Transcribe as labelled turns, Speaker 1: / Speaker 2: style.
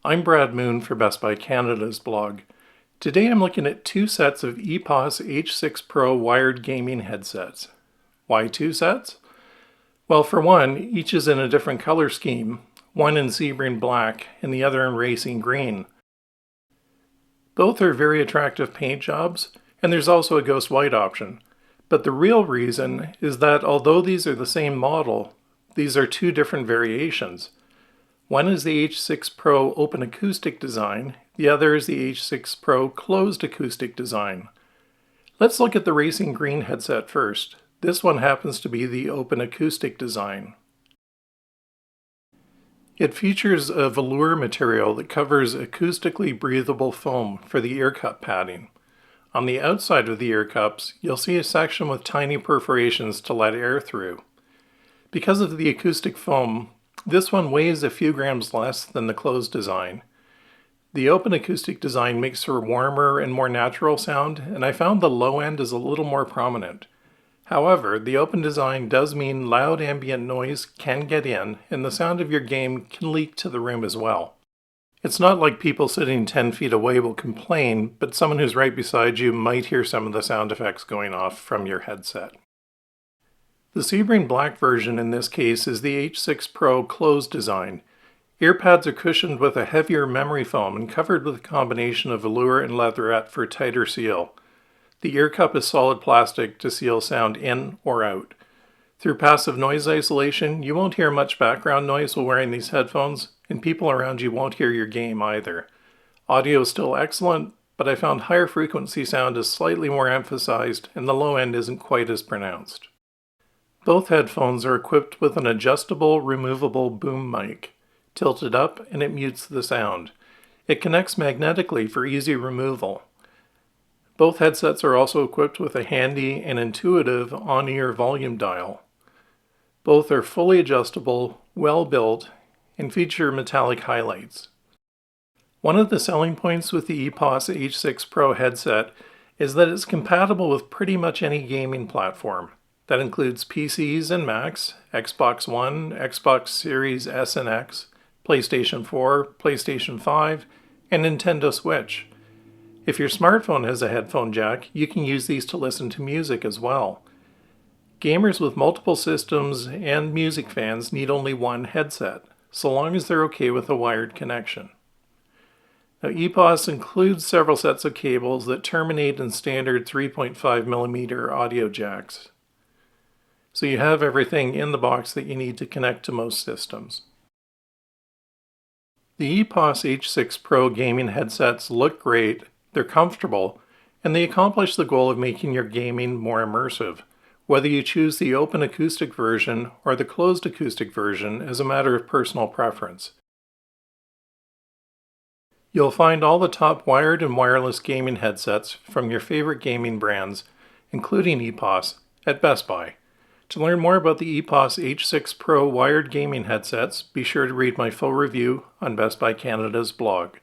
Speaker 1: I'm Brad Moon for Best Buy Canada's blog. Today I'm looking at two sets of EPOS H6PRO wired gaming headsets. Why two sets? Well, for one, each is in a different color scheme, one in sea green black and the other in racing green. Both are very attractive paint jobs, and there's also a ghost white option. But the real reason is that although these are the same model, these are two different variations. One is the H6PRO Open Acoustic design, the other is the H6PRO Closed Acoustic design. Let's look at the Racing Green headset first. This one happens to be the Open Acoustic design. It features a velour material that covers acoustically breathable foam for the ear cup padding. On the outside of the ear cups, you'll see a section with tiny perforations to let air through. Because of the acoustic foam, this one weighs a few grams less than the closed design. The open acoustic design makes for warmer and more natural sound, and I found the low end is a little more prominent. However, the open design does mean loud ambient noise can get in, and the sound of your game can leak to the room as well. It's not like people sitting 10 feet away will complain, but someone who's right beside you might hear some of the sound effects going off from your headset. The sea green black version in this case is the H6PRO closed design. Ear pads are cushioned with a heavier memory foam and covered with a combination of velour and leatherette for a tighter seal. The ear cup is solid plastic to seal sound in or out. Through passive noise isolation, you won't hear much background noise while wearing these headphones, and people around you won't hear your game either. Audio is still excellent, but I found higher frequency sound is slightly more emphasized and the low end isn't quite as pronounced. Both headphones are equipped with an adjustable, removable boom mic. Tilted up and it mutes the sound. It connects magnetically for easy removal. Both headsets are also equipped with a handy and intuitive on-ear volume dial. Both are fully adjustable, well built, and feature metallic highlights. One of the selling points with the EPOS H6PRO headset is that it's compatible with pretty much any gaming platform. That includes PCs and Macs, Xbox One, Xbox Series S and X, PlayStation 4, PlayStation 5, and Nintendo Switch. If your smartphone has a headphone jack, you can use these to listen to music as well. Gamers with multiple systems and music fans need only one headset, so long as they're okay with a wired connection. Now, EPOS includes several sets of cables that terminate in standard 3.5mm audio jacks. So you have everything in the box that you need to connect to most systems. The EPOS H6PRO gaming headsets look great, they're comfortable, and they accomplish the goal of making your gaming more immersive, whether you choose the open acoustic version or the closed acoustic version is a matter of personal preference. You'll find all the top wired and wireless gaming headsets from your favorite gaming brands, including EPOS, at Best Buy. To learn more about the EPOS H6PRO wired gaming headsets, be sure to read my full review on Best Buy Canada's blog.